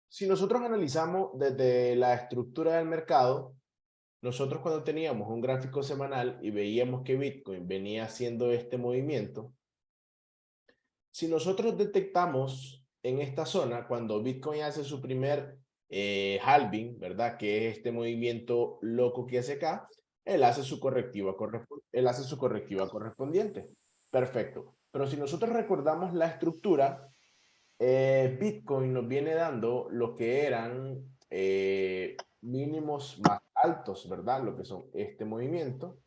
Si nosotros analizamos desde la estructura del mercado, nosotros cuando teníamos un gráfico semanal y veíamos que Bitcoin venía haciendo este movimiento, si nosotros detectamos en esta zona, cuando Bitcoin hace su primer halving, ¿verdad? Que es este movimiento loco que hace acá, él hace su correctiva correspondiente. Perfecto. Pero si nosotros recordamos la estructura, Bitcoin nos viene dando lo que eran mínimos más altos, ¿verdad? Lo que son este movimiento.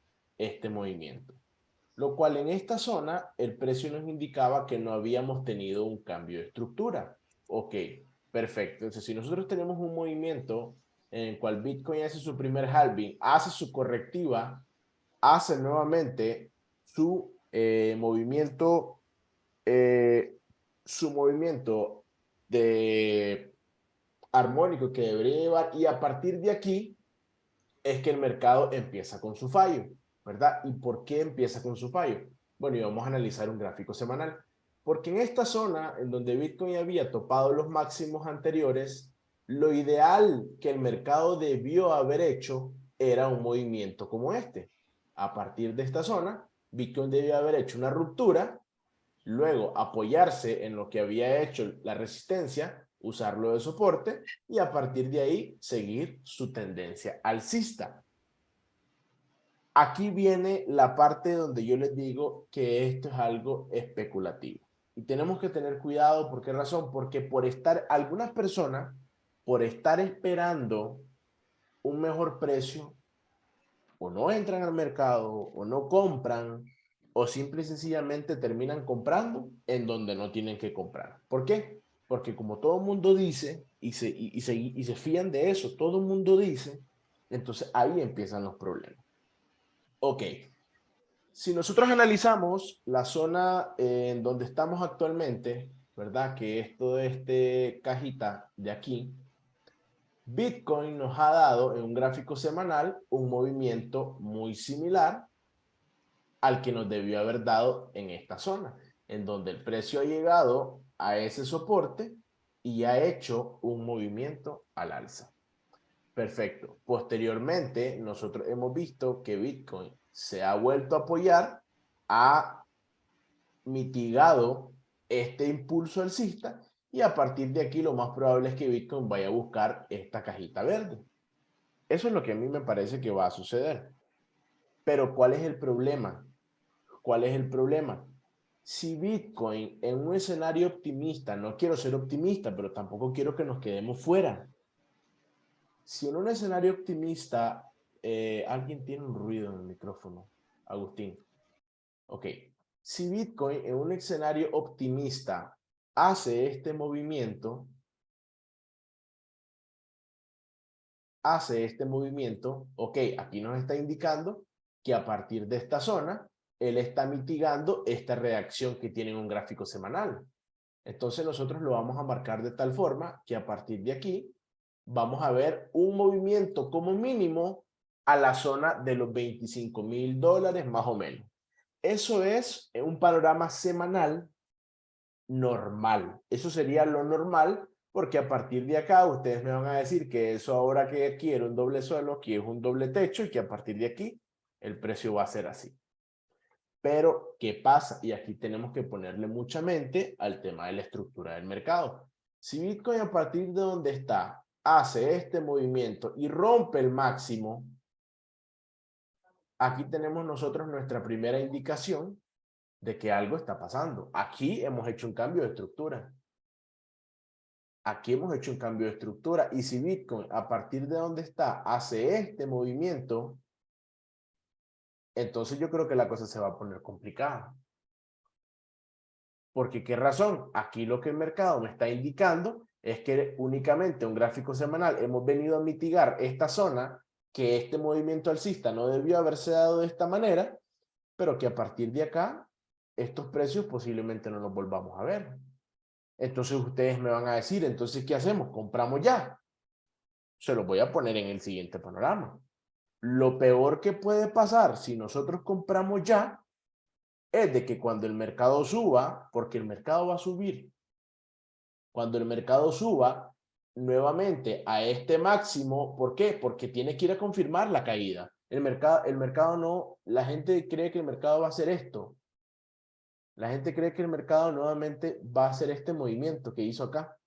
Lo cual en esta zona el precio nos indicaba que no habíamos tenido un cambio de estructura. Ok, perfecto. Entonces, si nosotros tenemos un movimiento en el cual Bitcoin hace su primer halving, hace su correctiva, hace nuevamente su eh, movimiento de armónico que debería llevar, y a partir de aquí es que el mercado empieza con su fallo, ¿verdad? ¿Y por qué empieza con su fallo? Bueno, y vamos a analizar un gráfico semanal. Porque en esta zona, en donde Bitcoin había topado los máximos anteriores, lo ideal que el mercado debió haber hecho era un movimiento como este. A partir de esta zona, Bitcoin debió haber hecho una ruptura, luego apoyarse en lo que había hecho la resistencia, usarlo de soporte y a partir de ahí seguir su tendencia alcista. Aquí viene la parte donde yo les digo que esto es algo especulativo. Y tenemos que tener cuidado. ¿Por qué razón? Porque algunas personas, por estar esperando un mejor precio, o no entran al mercado, o no compran, o simple y sencillamente terminan comprando en donde no tienen que comprar. ¿Por qué? Porque como todo el mundo dice, y se fían de eso, todo el mundo dice, entonces ahí empiezan los problemas. Ok, si nosotros analizamos la zona en donde estamos actualmente, ¿verdad? Que es todo este cajita de aquí, Bitcoin nos ha dado en un gráfico semanal un movimiento muy similar al que nos debió haber dado en esta zona, en donde el precio ha llegado a ese soporte y ha hecho un movimiento al alza. Perfecto. Posteriormente, nosotros hemos visto que Bitcoin se ha vuelto a apoyar, ha mitigado este impulso alcista y a partir de aquí lo más probable es que Bitcoin vaya a buscar esta cajita verde. Eso es lo que a mí me parece que va a suceder. Pero ¿cuál es el problema? ¿Cuál es el problema? Si Bitcoin en un escenario optimista, no quiero ser optimista, pero tampoco quiero que nos quedemos fuera. Si en un escenario optimista, alguien tiene un ruido en el micrófono, Agustín. Ok, si Bitcoin en un escenario optimista hace este movimiento, ok, aquí nos está indicando que a partir de esta zona, él está mitigando esta reacción que tiene en un gráfico semanal. Entonces nosotros lo vamos a marcar de tal forma que a partir de aquí vamos a ver un movimiento como mínimo a la zona de los $25,000 más o menos. Eso es un panorama semanal normal. Eso sería lo normal, porque a partir de acá ustedes me van a decir que eso ahora que quiero un doble suelo, aquí es un doble techo y que a partir de aquí el precio va a ser así. Pero, ¿qué pasa? Y aquí tenemos que ponerle mucha mente al tema de la estructura del mercado. Si Bitcoin a partir de donde está hace este movimiento y rompe el máximo, aquí tenemos nosotros nuestra primera indicación de que algo está pasando. Aquí hemos hecho un cambio de estructura. Aquí hemos hecho un cambio de estructura. Y si Bitcoin a partir de donde está hace este movimiento, entonces yo creo que la cosa se va a poner complicada. Porque ¿qué razón? Aquí lo que el mercado me está indicando es que únicamente un gráfico semanal hemos venido a mitigar esta zona, que este movimiento alcista no debió haberse dado de esta manera, pero que a partir de acá estos precios posiblemente no los volvamos a ver. Entonces ustedes me van a decir, entonces, ¿qué hacemos? ¿Compramos ya? Se los voy a poner en el siguiente panorama. Lo peor que puede pasar si nosotros compramos ya es de que cuando el mercado suba, porque el mercado va a subir, Cuando el mercado suba nuevamente a este máximo, ¿por qué? Porque tiene que ir a confirmar la caída. El mercado no, la gente cree que el mercado va a hacer esto. La gente cree que el mercado nuevamente va a hacer este movimiento que hizo acá.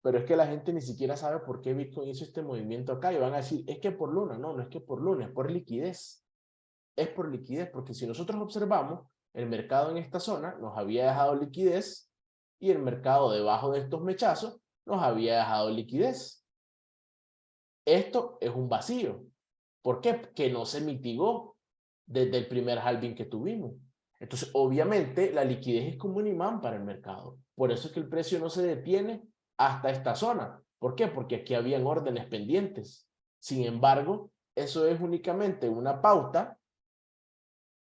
Pero es que la gente ni siquiera sabe por qué Bitcoin hizo este movimiento acá y van a decir, es que por luna. No, no es que por luna, es por liquidez. Es por liquidez, porque si nosotros observamos, el mercado en esta zona nos había dejado liquidez y el mercado debajo de estos mechazos nos había dejado liquidez. Esto es un vacío. ¿Por qué? Que no se mitigó desde el primer halving que tuvimos. Entonces, obviamente, la liquidez es como un imán para el mercado. Por eso es que el precio no se detiene hasta esta zona. ¿Por qué? Porque aquí habían órdenes pendientes. Sin embargo, eso es únicamente una pauta,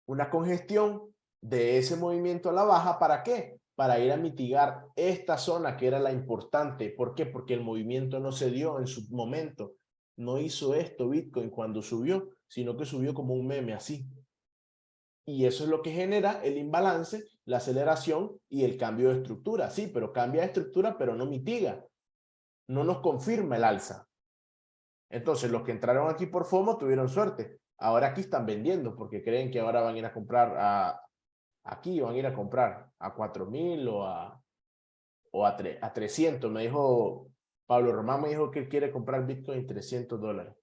una congestión de ese movimiento a la baja. ¿Para qué? Para ir a mitigar esta zona que era la importante. ¿Por qué? Porque el movimiento no se dio en su momento. No hizo esto Bitcoin cuando subió, sino que subió como un meme así. Y eso es lo que genera el imbalance, la aceleración y el cambio de estructura. Sí, pero cambia de estructura, pero no mitiga. No nos confirma el alza. Entonces, los que entraron aquí por FOMO tuvieron suerte. Ahora aquí están vendiendo porque creen que ahora van a ir a comprar aquí, van a ir a comprar a 4.000 a 300. Me dijo, Pablo Román me dijo que él quiere comprar Bitcoin en $300.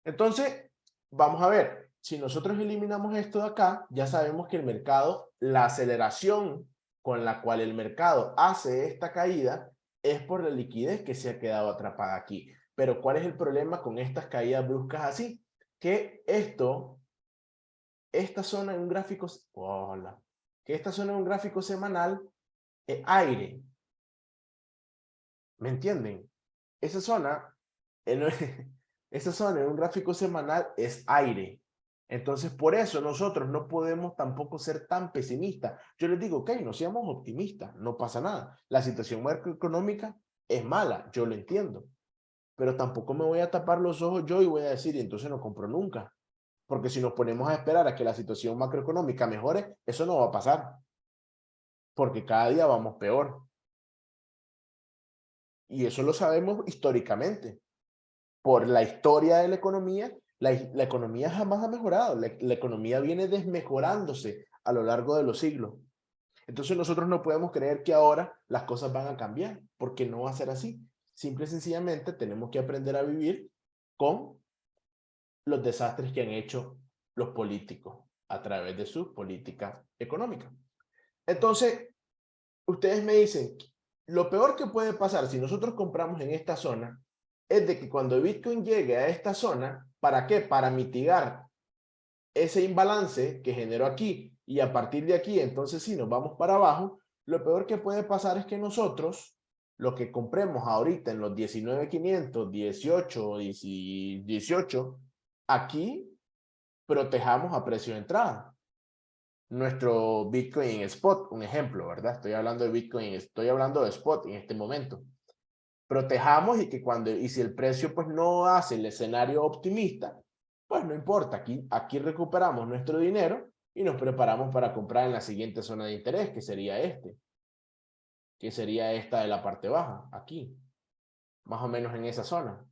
Entonces, vamos a ver, si nosotros eliminamos esto de acá, ya sabemos que el mercado, la aceleración con la cual el mercado hace esta caída es por la liquidez que se ha quedado atrapada aquí. Pero ¿cuál es el problema con estas caídas bruscas así? Que esta zona en un gráfico, hola, que esta zona en un gráfico semanal es aire. ¿Me entienden? Esa zona, en, esa zona en un gráfico semanal es aire. Entonces, por eso nosotros no podemos tampoco ser tan pesimistas. Yo les digo, ok, no seamos optimistas, no pasa nada. La situación macroeconómica es mala, yo lo entiendo. Pero tampoco me voy a tapar los ojos yo y voy a decir, y entonces no compro nunca. Porque si nos ponemos a esperar a que la situación macroeconómica mejore, eso no va a pasar. Porque cada día vamos peor. Y eso lo sabemos históricamente. Por la historia de la economía, la economía jamás ha mejorado. La economía viene desmejorándose a lo largo de los siglos. Entonces nosotros no podemos creer que ahora las cosas van a cambiar, porque no va a ser así. Simple y sencillamente tenemos que aprender a vivir con los desastres que han hecho los políticos a través de sus políticas económicas. Entonces, ustedes me dicen, lo peor que puede pasar si nosotros compramos en esta zona es de que cuando Bitcoin llegue a esta zona, ¿para qué? Para mitigar ese imbalance que generó aquí y a partir de aquí, entonces sí, nos vamos para abajo. Lo peor que puede pasar es que nosotros, lo que compremos ahorita en los 19.500, 18, 18, aquí protejamos a precio de entrada. Nuestro Bitcoin en spot, un ejemplo, ¿verdad? Estoy hablando de Bitcoin, estoy hablando de spot en este momento. Protejamos y que y si el precio pues no hace el escenario optimista, pues no importa, aquí recuperamos nuestro dinero y nos preparamos para comprar en la siguiente zona de interés, que sería que sería esta de la parte baja, aquí, más o menos en esa zona.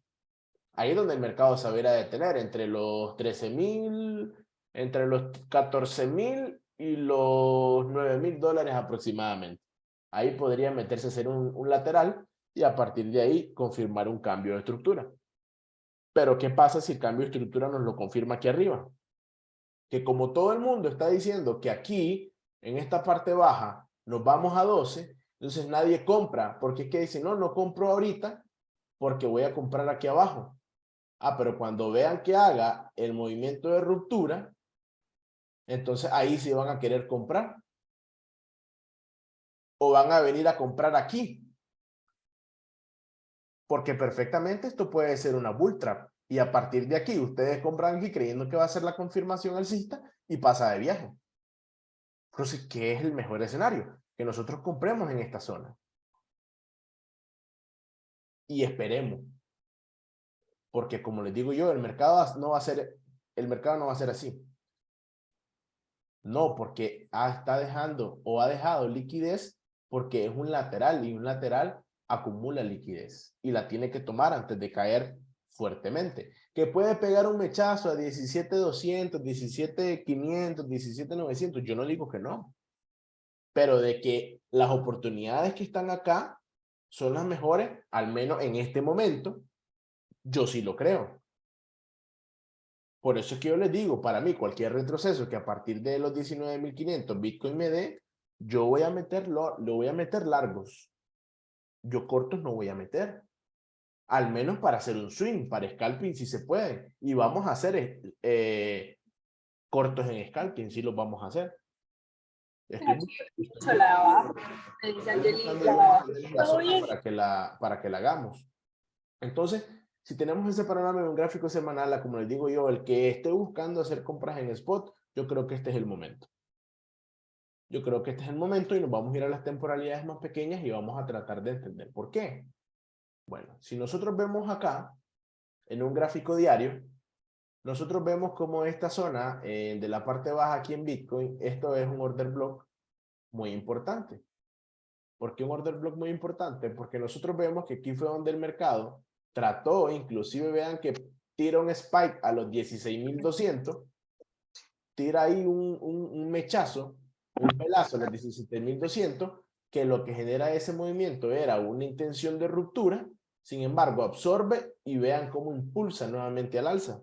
Ahí es donde el mercado se va a detener, entre los 13.000, entre los 14.000 y los $9.000 aproximadamente. Ahí podría meterse a hacer un lateral y a partir de ahí confirmar un cambio de estructura. Pero ¿qué pasa si el cambio de estructura nos lo confirma aquí arriba? Que como todo el mundo está diciendo que aquí, en esta parte baja, nos vamos a 12, entonces nadie compra, porque es que dicen, no, no compro ahorita porque voy a comprar aquí abajo. Ah, pero cuando vean que haga el movimiento de ruptura, entonces ahí sí van a querer comprar. O van a venir a comprar aquí. Porque perfectamente esto puede ser una bull trap. Y a partir de aquí, ustedes compran aquí creyendo que va a ser la confirmación alcista y pasa de viaje. Entonces, ¿qué es el mejor escenario? Que nosotros compremos en esta zona. Y esperemos. Porque como les digo yo, el mercado no va a ser así. No, porque está dejando o ha dejado liquidez porque es un lateral y un lateral acumula liquidez y la tiene que tomar antes de caer fuertemente. Que puede pegar un mechazo a 17,200, 17,500, 17,900. Yo no digo que no, pero de que las oportunidades que están acá son las mejores, al menos en este momento, yo sí lo creo. Por eso es que yo les digo, para mí, cualquier retroceso que a partir de los 19,500 Bitcoin me dé, yo voy a meterlo, lo voy a meter largos. Yo cortos no voy a meter. Al menos para hacer un swing, para scalping si se puede. Y vamos a hacer cortos en scalping, sí los vamos a hacer. Estoy buscando la zona para que la hagamos. Entonces, si tenemos ese panorama de un gráfico semanal, como les digo yo, el que esté buscando hacer compras en spot, yo creo que este es el momento. Yo creo que este es el momento y nos vamos a ir a las temporalidades más pequeñas y vamos a tratar de entender por qué. Bueno, si nosotros vemos acá, en un gráfico diario, nosotros vemos como esta zona de la parte baja aquí en Bitcoin, esto es un order block muy importante. ¿Por qué un order block muy importante? Porque nosotros vemos que aquí fue donde el mercado trató, inclusive vean que tira un spike a los 16,200, tira ahí un mechazo, un pelazo a los 17,200, que lo que genera ese movimiento era una intención de ruptura, sin embargo absorbe y vean cómo impulsa nuevamente al alza.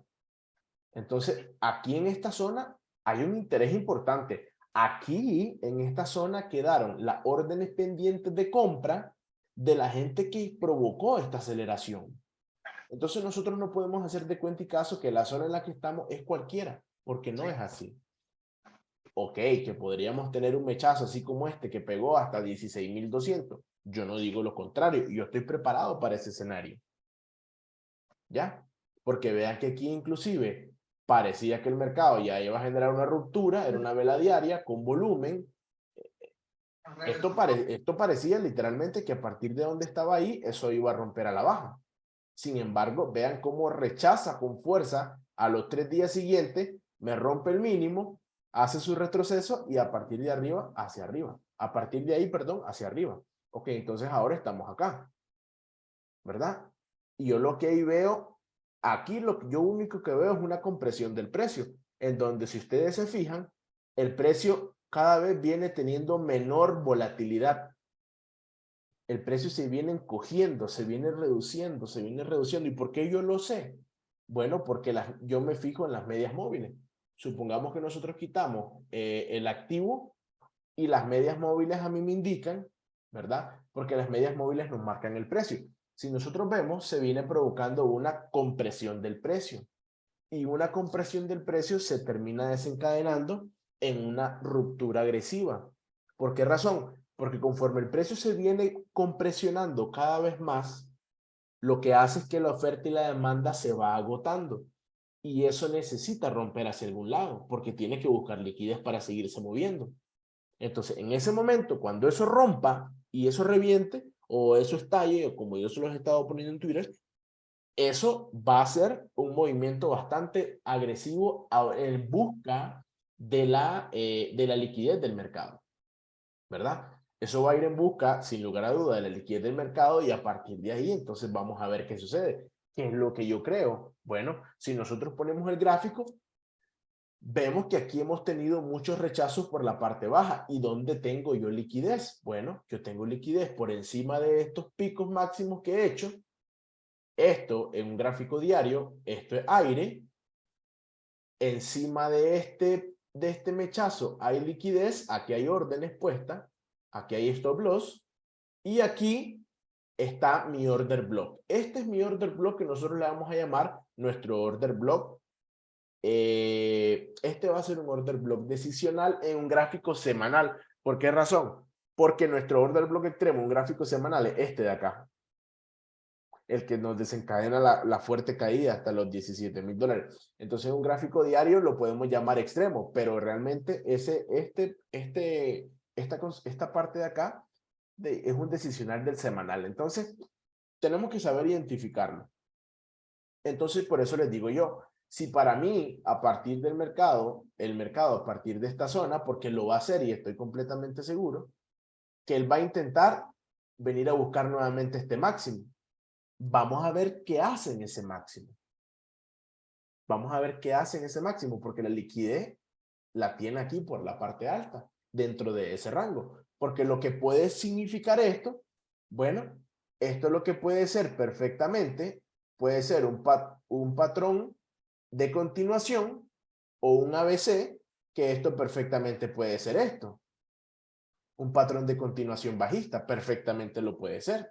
Entonces, aquí en esta zona hay un interés importante. Aquí, en esta zona, quedaron las órdenes pendientes de compra de la gente que provocó esta aceleración. Entonces, nosotros no podemos hacer de cuenta y caso que la zona en la que estamos es cualquiera, porque no es así. Ok, que podríamos tener un mechazo así como este que pegó hasta 16,200. Yo no digo lo contrario, yo estoy preparado para ese escenario. ¿Ya? Porque vean que aquí inclusive parecía que el mercado ya iba a generar una ruptura, era una vela diaria con volumen. Esto parecía literalmente que a partir de donde estaba ahí, eso iba a romper a la baja. Sin embargo, vean cómo rechaza con fuerza a los 3 días siguientes, me rompe el mínimo, hace su retroceso y a partir de arriba, hacia arriba. A partir de ahí, perdón, hacia arriba. Ok, entonces ahora estamos acá, ¿verdad? Y yo lo que ahí veo, aquí lo que yo único que veo es una compresión del precio, en donde si ustedes se fijan, el precio cada vez viene teniendo menor volatilidad. El precio se viene encogiendo, se viene reduciendo, se viene reduciendo. ¿Y por qué yo lo sé? Bueno, porque yo me fijo en las medias móviles. Supongamos que nosotros quitamos el activo y las medias móviles a mí me indican, ¿verdad? Porque las medias móviles nos marcan el precio. Si nosotros vemos, se viene provocando una compresión del precio. Y una compresión del precio se termina desencadenando en una ruptura agresiva. ¿Por qué razón? Porque conforme el precio se viene compresionando cada vez más, lo que hace es que la oferta y la demanda se va agotando. Y eso necesita romper hacia algún lado, porque tiene que buscar liquidez para seguirse moviendo. Entonces, en ese momento, cuando eso rompa y eso reviente, o eso estalle, o como yo se los he estado poniendo en Twitter, eso va a ser un movimiento bastante agresivo en busca de la liquidez del mercado, ¿verdad? Eso va a ir en busca, sin lugar a duda, de la liquidez del mercado y a partir de ahí, entonces vamos a ver qué sucede. ¿Qué es lo que yo creo? Bueno, si nosotros ponemos el gráfico, vemos que aquí hemos tenido muchos rechazos por la parte baja. ¿Y dónde tengo yo liquidez? Bueno, yo tengo liquidez por encima de estos picos máximos que he hecho. Esto en un gráfico diario, esto es aire. Encima de este mechazo hay liquidez, aquí hay órdenes puestas, aquí hay stop loss y aquí está mi order block. Este es mi order block que nosotros le vamos a llamar nuestro order block. Este va a ser un order block decisional en un gráfico semanal. ¿Por qué razón? Porque nuestro order block extremo, un gráfico semanal, es este de acá. El que nos desencadena la fuerte caída hasta los $17,000. Entonces un gráfico diario lo podemos llamar extremo, pero realmente esta parte de acá es un decisional del semanal. Entonces tenemos que saber identificarlo. Entonces por eso les digo yo, si para mí a partir del mercado, el mercado a partir de esta zona, porque lo va a hacer y estoy completamente seguro, que él va a intentar venir a buscar nuevamente este máximo. Vamos a ver qué hace en ese máximo. Vamos a ver qué hace en ese máximo, porque la liquidez la tiene aquí por la parte alta, dentro de ese rango. Porque lo que puede significar esto, bueno, esto es lo que puede ser perfectamente, puede ser un patrón de continuación o un ABC, que esto perfectamente puede ser esto. Un patrón de continuación bajista, perfectamente lo puede ser.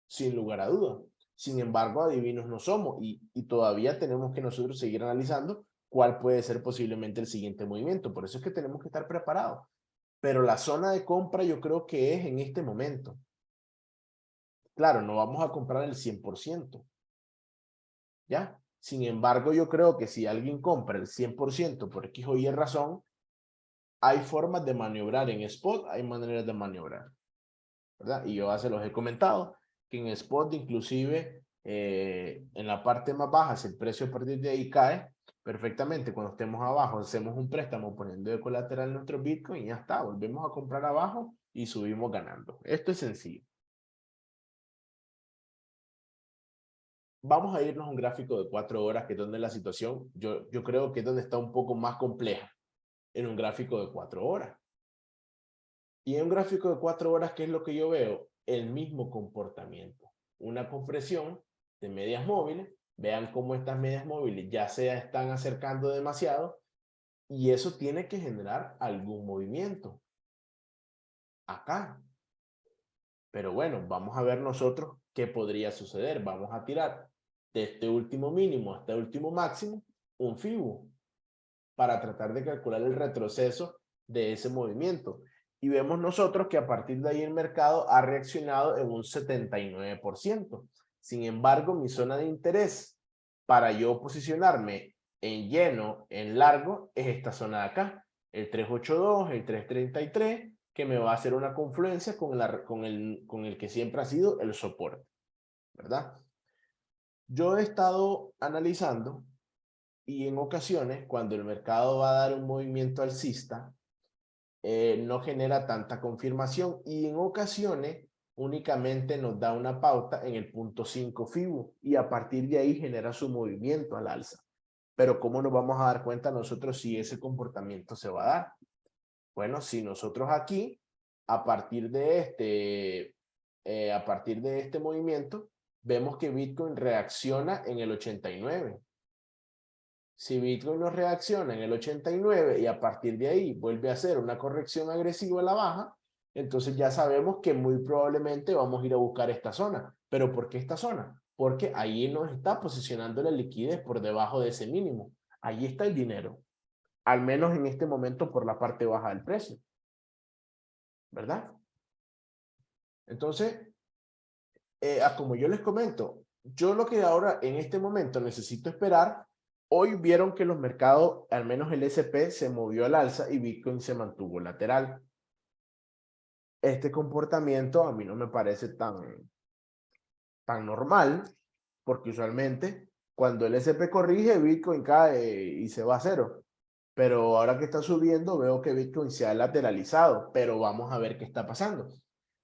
Sin lugar a duda. Sin embargo, adivinos no somos y todavía tenemos que nosotros seguir analizando cuál puede ser posiblemente el siguiente movimiento. Por eso es que tenemos que estar preparados. Pero la zona de compra yo creo que es en este momento. Claro, no vamos a comprar el 100%. ¿Ya? Sin embargo, yo creo que si alguien compra el 100% por X o Y razón, hay formas de maniobrar en spot, hay maneras de maniobrar, ¿verdad? Y yo ya se los he comentado, que en spot inclusive en la parte más baja, si el precio a partir de ahí cae, perfectamente, cuando estemos abajo, hacemos un préstamo poniendo de colateral nuestro Bitcoin y ya está, volvemos a comprar abajo y subimos ganando. Esto es sencillo. Vamos a irnos a un gráfico de 4 horas, que es donde la situación, yo creo que es donde está un poco más compleja, en un gráfico de 4 horas. Y en un gráfico de 4 horas, ¿qué es lo que yo veo? El mismo comportamiento. Una compresión de medias móviles. Vean cómo estas medias móviles ya se están acercando demasiado y eso tiene que generar algún movimiento. Acá. Pero bueno, vamos a ver nosotros qué podría suceder. Vamos a tirar de este último mínimo hasta el último máximo un FIBO para tratar de calcular el retroceso de ese movimiento. Y vemos nosotros que a partir de ahí el mercado ha reaccionado en un 79%. Sin embargo, mi zona de interés para yo posicionarme en lleno, en largo, es esta zona de acá, el 382, el 333, que me va a hacer una confluencia con el que siempre ha sido el soporte, ¿verdad? Yo he estado analizando y en ocasiones, cuando el mercado va a dar un movimiento alcista, no genera tanta confirmación y en ocasiones únicamente nos da una pauta en el punto 5 FIBO y a partir de ahí genera su movimiento al alza. Pero ¿cómo nos vamos a dar cuenta nosotros si ese comportamiento se va a dar? Bueno, si nosotros aquí, a partir de este movimiento, vemos que Bitcoin reacciona en el 89. Si Bitcoin no reacciona en el 89 y a partir de ahí vuelve a hacer una corrección agresiva a la baja, entonces ya sabemos que muy probablemente vamos a ir a buscar esta zona. ¿Pero por qué esta zona? Porque ahí nos está posicionando la liquidez por debajo de ese mínimo. Ahí está el dinero, al menos en este momento por la parte baja del precio, ¿verdad? Entonces, como yo les comento, yo lo que ahora en este momento necesito esperar. Hoy vieron que los mercados, al menos el S&P, se movió al alza y Bitcoin se mantuvo lateral. Este comportamiento a mí no me parece tan normal, porque usualmente cuando el S&P corrige, Bitcoin cae y se va a cero. Pero ahora que está subiendo, veo que Bitcoin se ha lateralizado, pero vamos a ver qué está pasando.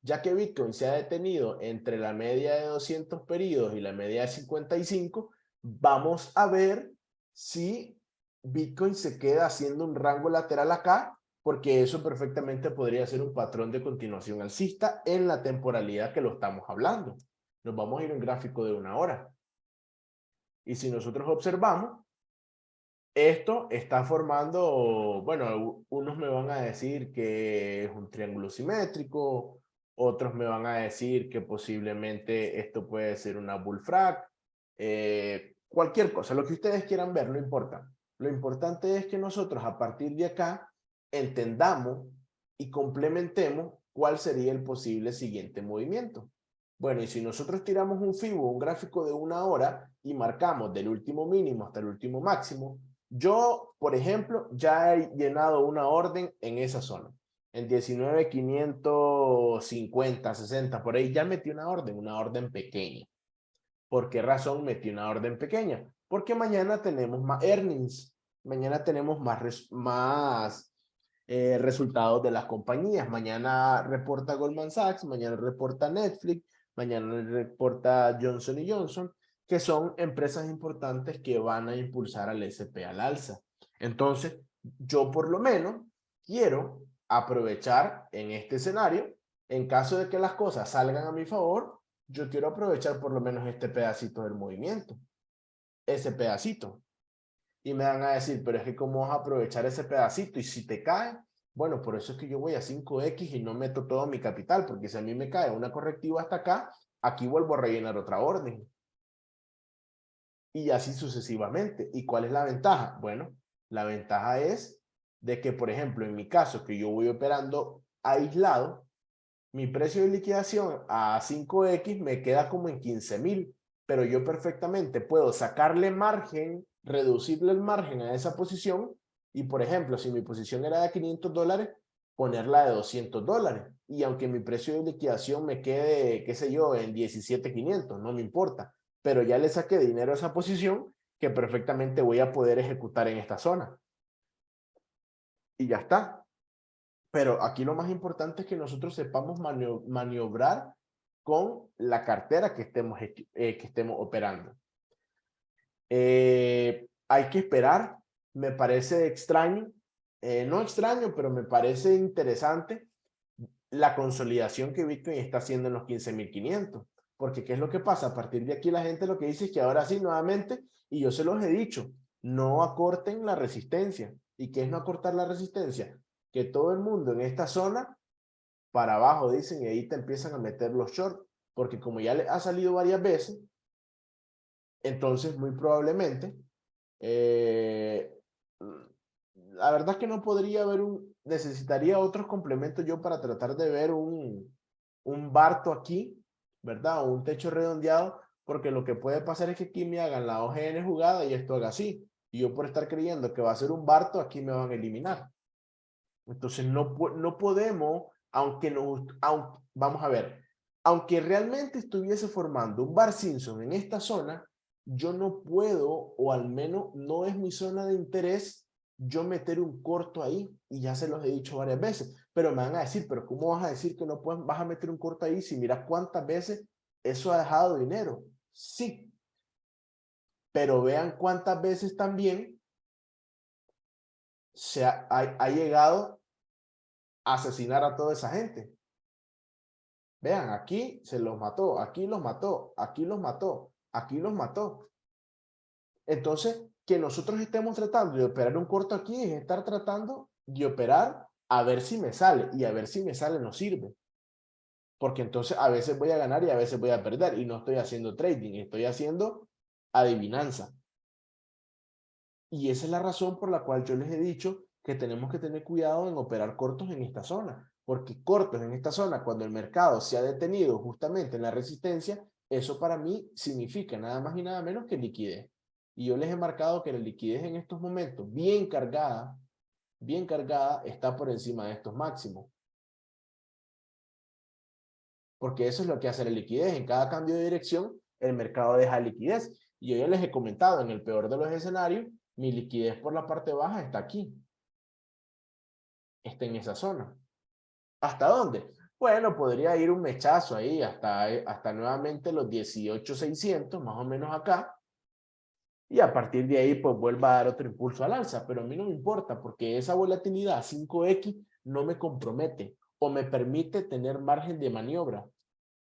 Ya que Bitcoin se ha detenido entre la media de 200 periodos y la media de 55, vamos a ver si Bitcoin se queda haciendo un rango lateral acá, porque eso perfectamente podría ser un patrón de continuación alcista en la temporalidad que lo estamos hablando. Nos vamos a ir a un gráfico de 1 hora. Y si nosotros observamos, esto está formando, bueno, unos me van a decir que es un triángulo simétrico, otros me van a decir que posiblemente esto puede ser una bullfrag, cualquier cosa, lo que ustedes quieran ver, no importa. Lo importante es que nosotros a partir de acá entendamos y complementemos cuál sería el posible siguiente movimiento. Bueno, y si nosotros tiramos un FIBO, un gráfico de 1 hora y marcamos del último mínimo hasta el último máximo, yo, por ejemplo, ya he llenado una orden en esa zona. En 19,550, 60, por ahí ya metí una orden pequeña. ¿Por qué razón metí una orden pequeña? Porque mañana tenemos más earnings. Mañana tenemos resultados de las compañías. Mañana reporta Goldman Sachs, mañana reporta Netflix, mañana reporta Johnson Johnson, que son empresas importantes que van a impulsar al S&P al alza. Entonces, yo por lo menos quiero aprovechar en este escenario, en caso de que las cosas salgan a mi favor, yo quiero aprovechar por lo menos este pedacito del movimiento, ese pedacito. Y me van a decir, pero es que ¿cómo vas a aprovechar ese pedacito? Y si te cae, bueno, por eso es que yo voy a 5X y no meto todo mi capital, porque si a mí me cae una correctiva hasta acá, aquí vuelvo a rellenar otra orden. Y así sucesivamente. ¿Y cuál es la ventaja? Bueno, la ventaja es de que, por ejemplo, en mi caso, que yo voy operando aislado, mi precio de liquidación a 5X me queda como en 15,000, pero yo perfectamente puedo sacarle margen, reducirle el margen a esa posición y, por ejemplo, si mi posición era de $500, ponerla de $200. Y aunque mi precio de liquidación me quede, qué sé yo, en 17,500, no me importa, pero ya le saqué dinero a esa posición que perfectamente voy a poder ejecutar en esta zona. Y ya está. Pero aquí lo más importante es que nosotros sepamos maniobrar con la cartera que estemos operando. Hay que esperar, me parece extraño, no extraño, pero me parece interesante la consolidación que Bitcoin está haciendo en los 15,500. Porque ¿qué es lo que pasa? A partir de aquí la gente lo que dice es que ahora sí, nuevamente, y yo se los he dicho, no acorten la resistencia. ¿Y qué es no acortar la resistencia? Que todo el mundo en esta zona, para abajo dicen, y ahí te empiezan a meter los shorts, porque como ya le ha salido varias veces, entonces muy probablemente, la verdad es que no podría haber necesitaría otros complementos yo para tratar de ver un barto aquí, ¿verdad? O un techo redondeado, porque lo que puede pasar es que aquí me hagan la OGN jugada y esto haga así. Y yo por estar creyendo que va a ser un barto, aquí me van a eliminar. Entonces no podemos, vamos a ver, aunque realmente estuviese formando un Bar Simpson en esta zona, yo no puedo, o al menos no es mi zona de interés, yo meter un corto ahí, y ya se los he dicho varias veces, pero me van a decir, pero ¿cómo vas a decir que no puedes, vas a meter un corto ahí si miras cuántas veces eso ha dejado dinero? Sí, pero vean cuántas veces también ha llegado a asesinar a toda esa gente. Vean, aquí se los mató, aquí los mató, aquí los mató, aquí los mató. Entonces, que nosotros estemos tratando de operar un corto aquí es estar tratando de operar a ver si me sale, y a ver si me sale no sirve. Porque entonces a veces voy a ganar y a veces voy a perder, y no estoy haciendo trading, estoy haciendo adivinanza. Y esa es la razón por la cual yo les he dicho que tenemos que tener cuidado en operar cortos en esta zona, porque cortos en esta zona, cuando el mercado se ha detenido justamente en la resistencia, eso para mí significa nada más y nada menos que liquidez. Y yo les he marcado que la liquidez en estos momentos, bien cargada, está por encima de estos máximos. Porque eso es lo que hace la liquidez. En cada cambio de dirección, el mercado deja liquidez. Y yo ya les he comentado, en el peor de los escenarios, mi liquidez por la parte baja está aquí. Está en esa zona. ¿Hasta dónde? Bueno, podría ir un mechazo ahí hasta nuevamente los 18,600, más o menos acá. Y a partir de ahí, pues vuelva a dar otro impulso al alza. Pero a mí no me importa, porque esa volatilidad 5X no me compromete o me permite tener margen de maniobra.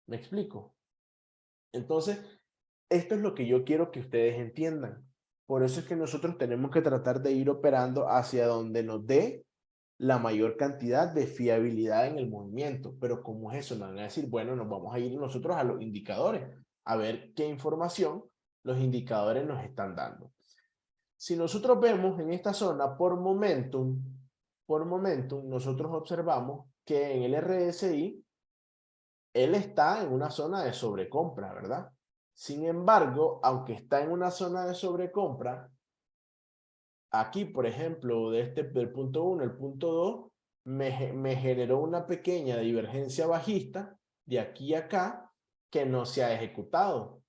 ¿Me explico? Entonces, esto es lo que yo quiero que ustedes entiendan. Por eso es que nosotros tenemos que tratar de ir operando hacia donde nos dé la mayor cantidad de fiabilidad en el movimiento. Pero ¿cómo es eso? Me van a decir, bueno, nos vamos a ir nosotros a los indicadores, a ver qué información los indicadores nos están dando. Si nosotros vemos en esta zona por momentum, nosotros observamos que en el RSI, él está en una zona de sobrecompra, ¿verdad? Sin embargo, aunque está en una zona de sobrecompra, aquí, por ejemplo, del punto 1 al punto 2, me generó una pequeña divergencia bajista de aquí a acá que no se ha ejecutado.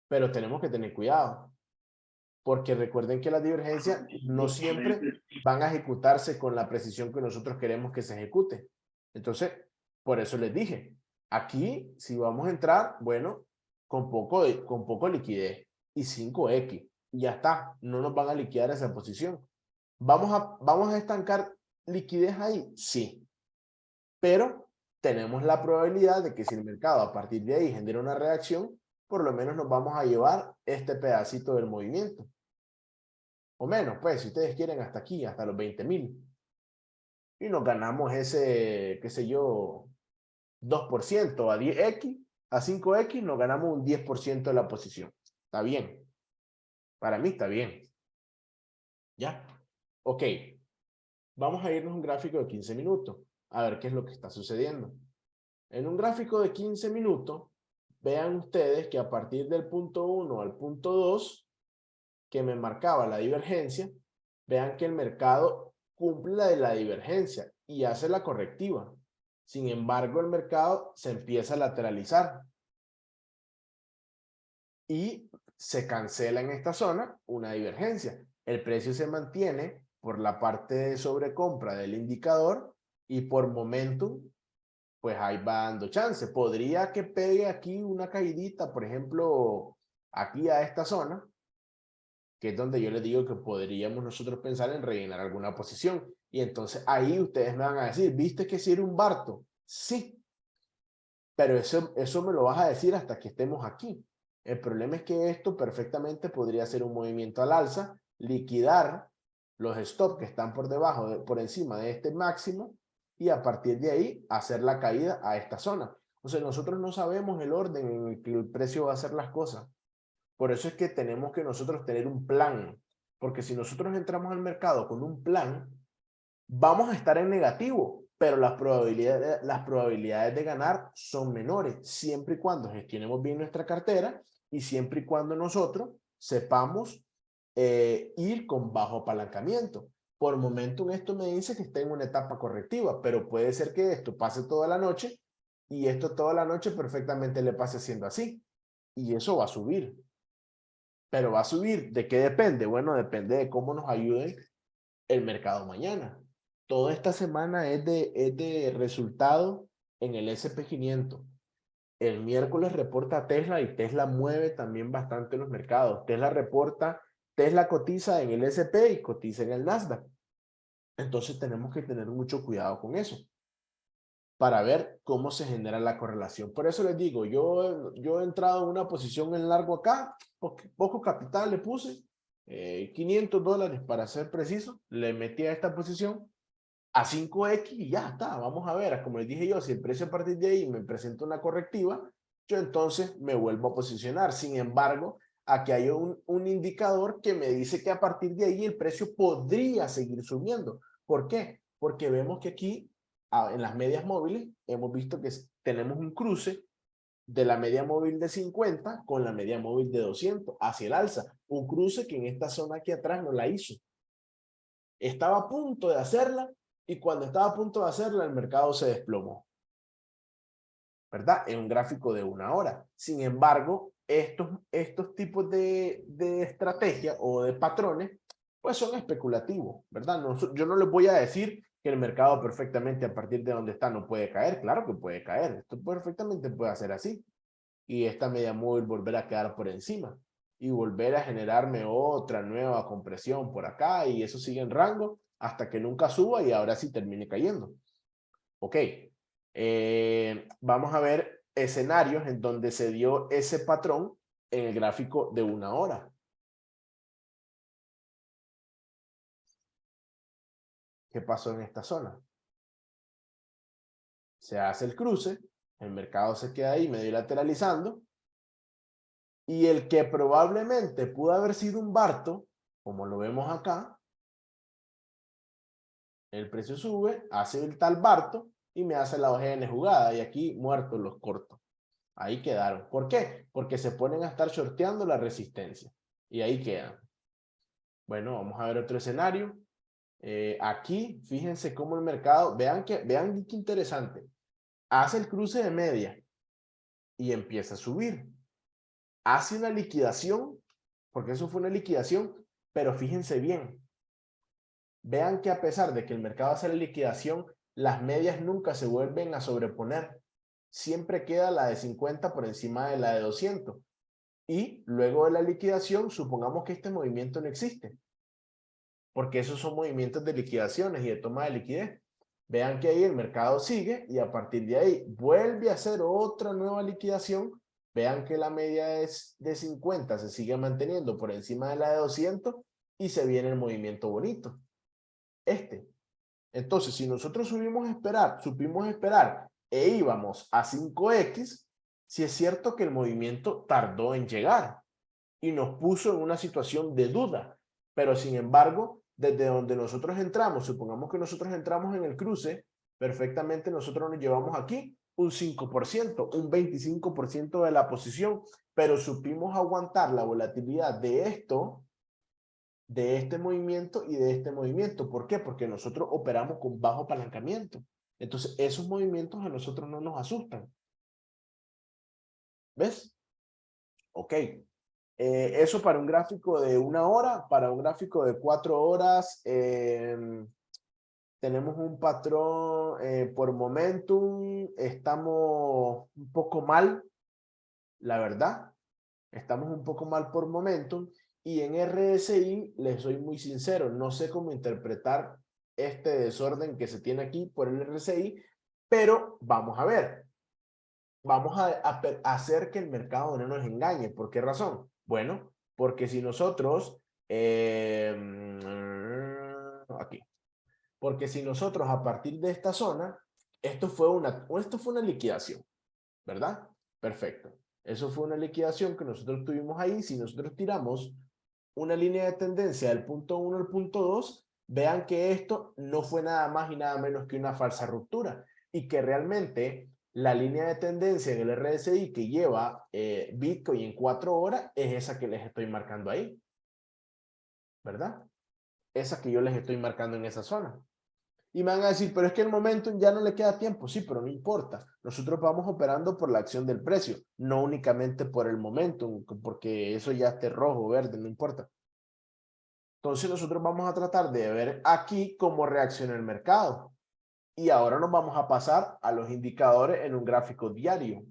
Pero tenemos que tener cuidado. porque recuerden que las divergencias no siempre van a ejecutarse con la precisión que nosotros queremos que se ejecute. Entonces, por eso les dije, aquí si vamos a entrar, bueno, con poco liquidez y 5X, y ya está, no nos van a liquidar esa posición. ¿Vamos a estancar liquidez ahí? Sí, pero tenemos la probabilidad de que si el mercado a partir de ahí genera una reacción, por lo menos nos vamos a llevar este pedacito del movimiento. O menos, pues, si ustedes quieren hasta aquí, hasta los 20.000. Y nos ganamos ese, qué sé yo, 2% a 10X, a 5X, nos ganamos un 10% de la posición. Está bien. Para mí está bien. ¿Ya? Ok. Vamos a irnos a un gráfico de 15 minutos. A ver qué es lo que está sucediendo. En un gráfico de 15 minutos, vean ustedes que a partir del punto 1 al punto 2, que me marcaba la divergencia, vean que el mercado cumple la divergencia y hace la correctiva. Sin embargo, el mercado se empieza a lateralizar y se cancela en esta zona una divergencia. El precio se mantiene por la parte de sobrecompra del indicador y por momentum, pues ahí va dando chance. Podría que pegue aquí una caidita, por ejemplo, aquí a esta zona, que es donde yo les digo que podríamos nosotros pensar en rellenar alguna posición. Y entonces ahí ustedes me van a decir, ¿viste que si era un Barto? Sí, pero eso me lo vas a decir hasta que estemos aquí. El problema es que esto perfectamente podría ser un movimiento al alza, liquidar los stops que están por debajo, por encima de este máximo, y a partir de ahí hacer la caída a esta zona. O sea, nosotros no sabemos el orden en el que el precio va a hacer las cosas. Por eso es que tenemos que nosotros tener un plan, porque si nosotros entramos al mercado con un plan, vamos a estar en negativo, pero las probabilidades de ganar son menores, siempre y cuando gestionemos bien nuestra cartera y siempre y cuando nosotros sepamos ir con bajo apalancamiento. Por momento esto me dice que está en una etapa correctiva, pero puede ser que esto pase toda la noche y esto toda la noche perfectamente le pase siendo así. Y eso va a subir. Pero va a subir, ¿de qué depende? Bueno, depende de cómo nos ayude el mercado mañana. Toda esta semana es de resultado en el SP500. El miércoles reporta Tesla y Tesla mueve también bastante los mercados. Tesla cotiza en el SP y cotiza en el Nasdaq. Entonces tenemos que tener mucho cuidado con eso para ver cómo se genera la correlación. Por eso les digo, yo he entrado en una posición en largo acá, poco capital le puse, $500 para ser preciso, le metí a esta posición a 5X y ya está, vamos a ver, como les dije yo, si el precio a partir de ahí me presenta una correctiva, yo entonces me vuelvo a posicionar. Sin embargo, aquí hay un indicador que me dice que a partir de ahí el precio podría seguir subiendo. ¿Por qué? Porque vemos que aquí en las medias móviles hemos visto que tenemos un cruce de la media móvil de 50 con la media móvil de 200 hacia el alza. Un cruce que en esta zona aquí atrás no la hizo. Estaba a punto de hacerla y cuando estaba a punto de hacerla el mercado se desplomó. ¿Verdad? En un gráfico de 1 hora. Sin embargo, estos tipos de estrategia o de patrones, pues son especulativos, ¿verdad? No, yo no les voy a decir que el mercado perfectamente a partir de donde está no puede caer. Claro que puede caer. Esto perfectamente puede hacer así. Y esta media móvil volver a quedar por encima y volver a generarme otra nueva compresión por acá y eso sigue en rango hasta que nunca suba y ahora sí termine cayendo. Ok, vamos a ver escenarios en donde se dio ese patrón en el gráfico de 1 hora. ¿Qué pasó en esta zona? Se hace el cruce, el mercado se queda ahí medio lateralizando y el que probablemente pudo haber sido un Barto, como lo vemos acá, el precio sube, hace el tal Barto y me hace la OGN jugada y aquí muertos los cortos. Ahí quedaron. ¿Por qué? Porque se ponen a estar shorteando la resistencia y ahí quedan. Bueno, vamos a ver otro escenario. Aquí, fíjense cómo el mercado, vean qué interesante. Hace el cruce de media y empieza a subir. Hace una liquidación porque eso fue una liquidación, pero fíjense bien, vean que a pesar de que el mercado hace la liquidación, las medias nunca se vuelven a sobreponer. Siempre queda la de 50 por encima de la de 200. Y luego de la liquidación, supongamos que este movimiento no existe, porque esos son movimientos de liquidaciones y de toma de liquidez. Vean que ahí el mercado sigue y a partir de ahí vuelve a hacer otra nueva liquidación. Vean que la media es de 50 se sigue manteniendo por encima de la de 200 y se viene el movimiento bonito. Entonces, si nosotros supimos esperar e íbamos a 5X, sí es cierto que el movimiento tardó en llegar y nos puso en una situación de duda. Pero sin embargo, desde donde nosotros entramos, supongamos que nosotros entramos en el cruce, perfectamente nosotros nos llevamos aquí un 5%, un 25% de la posición, pero supimos aguantar la volatilidad de esto, de este movimiento y de este movimiento. ¿Por qué? Porque nosotros operamos con bajo apalancamiento. Entonces, esos movimientos a nosotros no nos asustan. ¿Ves? Ok. Eso para un gráfico de 1 hora, para un gráfico de 4 horas, tenemos un patrón por momentum, estamos un poco mal, la verdad, estamos un poco mal por momentum, y en RSI, les soy muy sincero, no sé cómo interpretar este desorden que se tiene aquí por el RSI, pero vamos a ver. Vamos a hacer que el mercado no nos engañe. ¿Por qué razón? Bueno, porque si nosotros, aquí, porque si nosotros a partir de esta zona, esto fue una liquidación, ¿verdad? Perfecto. Eso fue una liquidación que nosotros tuvimos ahí. Si nosotros tiramos una línea de tendencia del punto 1 al punto 2, vean que esto no fue nada más y nada menos que una falsa ruptura y que realmente la línea de tendencia en el RSI que lleva Bitcoin en 4 horas es esa que les estoy marcando ahí, ¿verdad? Esa que yo les estoy marcando en esa zona. Y me van a decir, pero es que el momentum ya no le queda tiempo. Sí, pero no importa. Nosotros vamos operando por la acción del precio, no únicamente por el momentum, porque eso ya esté rojo, verde, no importa. Entonces nosotros vamos a tratar de ver aquí cómo reacciona el mercado. Y ahora nos vamos a pasar a los indicadores en un gráfico diario.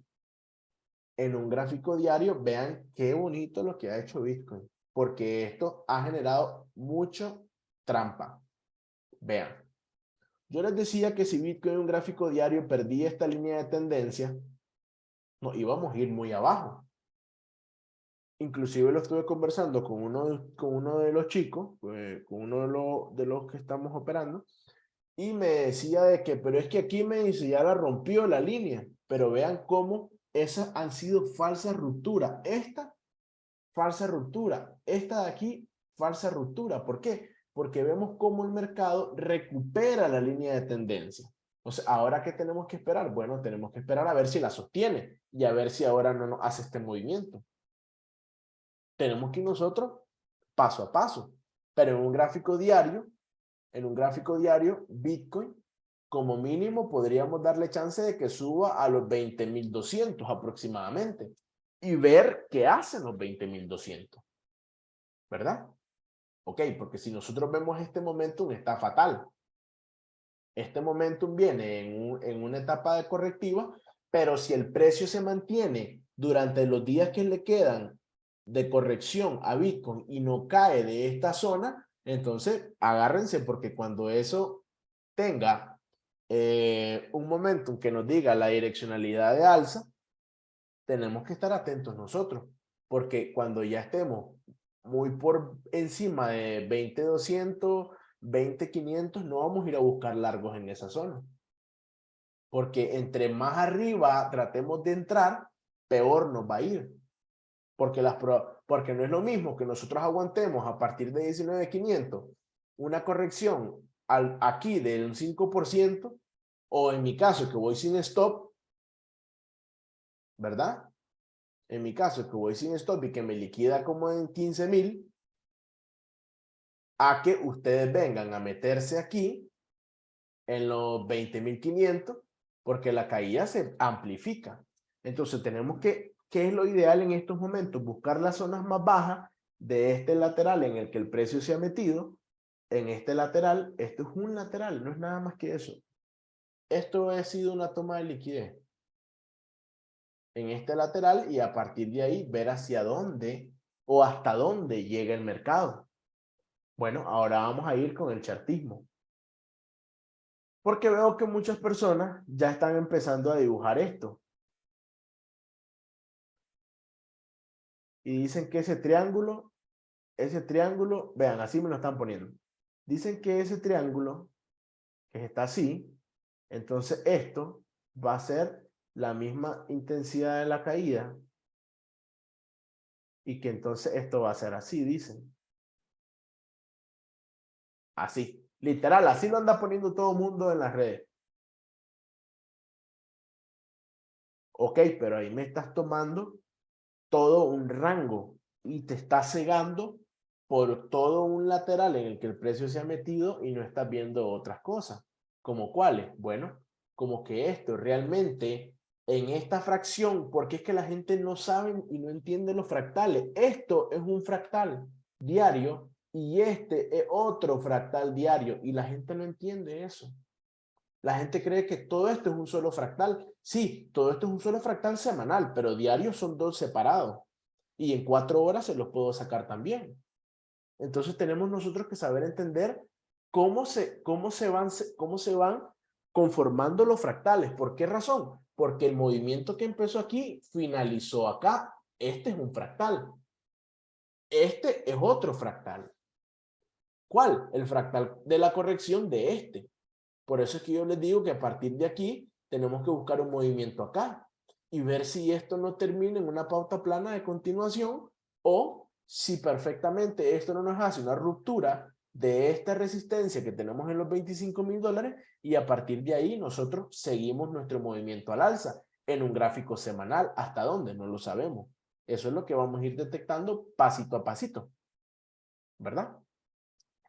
En un gráfico diario, vean qué bonito lo que ha hecho Bitcoin, porque esto ha generado mucho trampa. Vean, yo les decía que si Bitcoin en un gráfico diario perdía esta línea de tendencia, nos íbamos a ir muy abajo. Inclusive lo estuve conversando con uno de los chicos, con uno de los que estamos operando, y me decía de que, pero es que aquí me dice, ya la rompió la línea, pero vean cómo esas han sido falsas rupturas. Esta, falsa ruptura. Esta de aquí, falsa ruptura. ¿Por qué? Porque vemos cómo el mercado recupera la línea de tendencia. O sea, ¿ahora qué tenemos que esperar? Bueno, tenemos que esperar a ver si la sostiene y a ver si ahora no nos hace este movimiento. Tenemos que ir nosotros paso a paso. Pero en un gráfico diario, Bitcoin, como mínimo, podríamos darle chance de que suba a los 20.200 aproximadamente y ver qué hacen los 20.200, ¿verdad? Ok, porque si nosotros vemos este momentum, está fatal. Este momentum viene en una etapa de correctiva, pero si el precio se mantiene durante los días que le quedan de corrección a Bitcoin y no cae de esta zona, entonces agárrense porque cuando eso tenga un momentum que nos diga la direccionalidad de alza, tenemos que estar atentos nosotros, porque cuando ya estemos muy por encima de 20.200, 20.500, no vamos a ir a buscar largos en esa zona. Porque entre más arriba tratemos de entrar, peor nos va a ir. Porque no es lo mismo que nosotros aguantemos a partir de 19.500 una corrección aquí del 5%, o en mi caso que voy sin stop, ¿verdad? En mi caso que voy sin stop y que me liquida como en 15.000, a que ustedes vengan a meterse aquí en los 20.500, porque la caída se amplifica. Entonces tenemos que, ¿qué es lo ideal en estos momentos? Buscar las zonas más bajas de este lateral en el que el precio se ha metido, en este lateral, esto es un lateral, no es nada más que eso. Esto ha sido una toma de liquidez en este lateral y a partir de ahí ver hacia dónde o hasta dónde llega el mercado. Bueno, ahora vamos a ir con el chartismo. Porque veo que muchas personas ya están empezando a dibujar esto. Y dicen que ese triángulo, vean, así me lo están poniendo. Dicen que ese triángulo, que está así, entonces esto va a ser la misma intensidad de la caída y que entonces esto va a ser así, dicen. Así, literal, así lo anda poniendo todo el mundo en las redes. Ok, pero ahí me estás tomando todo un rango y te estás cegando por todo un lateral en el que el precio se ha metido y no estás viendo otras cosas. ¿Como cuáles? Bueno, como que esto realmente en esta fracción, porque es que la gente no sabe y no entiende los fractales. Esto es un fractal diario y este es otro fractal diario y la gente no entiende eso. La gente cree que todo esto es un solo fractal. Sí, todo esto es un solo fractal semanal, pero diarios son dos separados. Y en 4 horas se los puedo sacar también. Entonces tenemos nosotros que saber entender cómo se van conformando los fractales. ¿Por qué razón? Porque el movimiento que empezó aquí finalizó acá. Este es un fractal. Este es otro fractal. ¿Cuál? El fractal de la corrección de este. Por eso es que yo les digo que a partir de aquí tenemos que buscar un movimiento acá y ver si esto no termina en una pauta plana de continuación o si perfectamente esto no nos hace una ruptura de esta resistencia que tenemos en los $25,000 y a partir de ahí nosotros seguimos nuestro movimiento al alza en un gráfico semanal. ¿Hasta dónde? No lo sabemos. Eso es lo que vamos a ir detectando pasito a pasito, ¿verdad?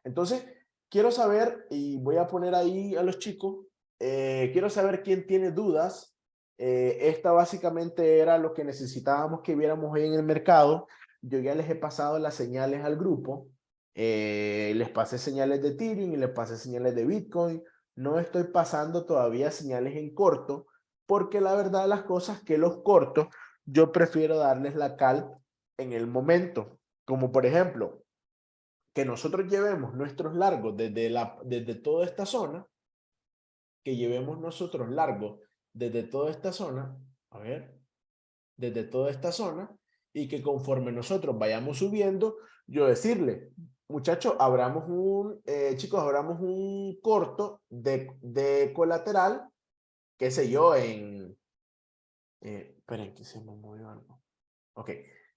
Entonces, quiero saber, y voy a poner ahí a los chicos, quiero saber quién tiene dudas. Esta básicamente era lo que necesitábamos que viéramos hoy en el mercado. Yo ya les he pasado las señales al grupo. Les pasé señales de Ethereum y les pasé señales de Bitcoin. No estoy pasando todavía señales en corto, porque la verdad de las cosas es que los cortos, yo prefiero darles la cal en el momento. Como por ejemplo, que nosotros llevemos nuestros largos desde toda esta zona, que llevemos nosotros largos desde toda esta zona, a ver, desde toda esta zona, y que conforme nosotros vayamos subiendo, yo decirle, muchachos, chicos, abramos un corto de colateral, qué sé yo, esperen que se me movió algo. Ok,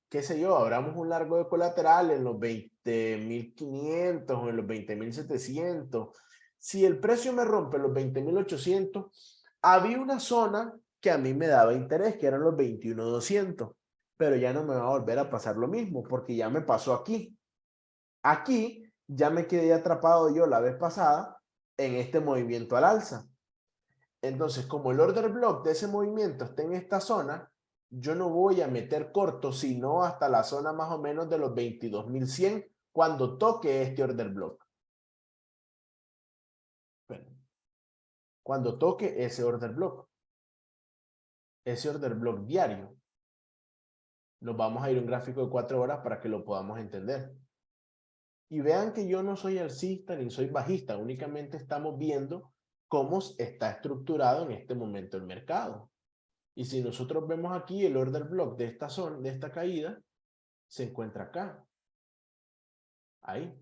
qué sé yo, abramos un largo de colateral en los 20,500 o en los 20,700. Si el precio me rompe los 20,800, había una zona que a mí me daba interés, que eran los 21,200, pero ya no me va a volver a pasar lo mismo, porque ya me pasó aquí. Aquí ya me quedé atrapado yo la vez pasada en este movimiento al alza. Entonces, como el order block de ese movimiento está en esta zona, yo no voy a meter corto, sino hasta la zona más o menos de los 22,100 cuando toque este order block. Bueno, cuando toque ese order block diario, nos vamos a ir a un gráfico de 4 horas para que lo podamos entender. Y vean que yo no soy alcista ni soy bajista, únicamente estamos viendo cómo está estructurado en este momento el mercado. Y si nosotros vemos aquí el order block de esta zona, de esta caída, se encuentra acá. Ahí.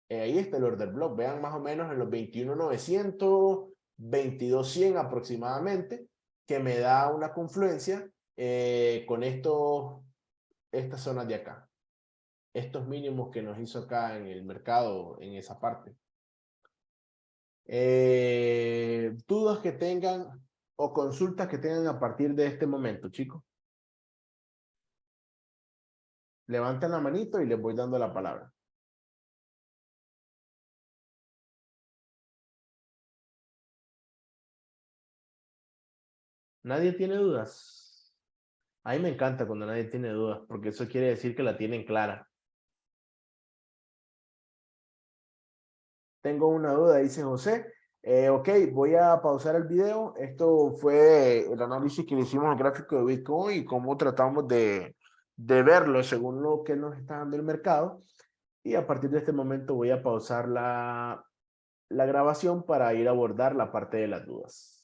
Ahí está el order block. Vean más o menos en los 21,900, 22,100 aproximadamente, que me da una confluencia con estas zonas de acá. Estos mínimos que nos hizo acá en el mercado, en esa parte. Dudas que tengan o consultas que tengan a partir de este momento, chicos. Levanten la manito y les voy dando la palabra. ¿Nadie tiene dudas? A mí me encanta cuando nadie tiene dudas, porque eso quiere decir que la tienen clara. tengo una duda, dice José. Ok, voy a pausar el video. Esto fue el análisis que le hicimos al gráfico de Bitcoin y cómo tratamos de verlo según lo que nos está dando el mercado. Y a partir de este momento voy a pausar la grabación para ir a abordar la parte de las dudas.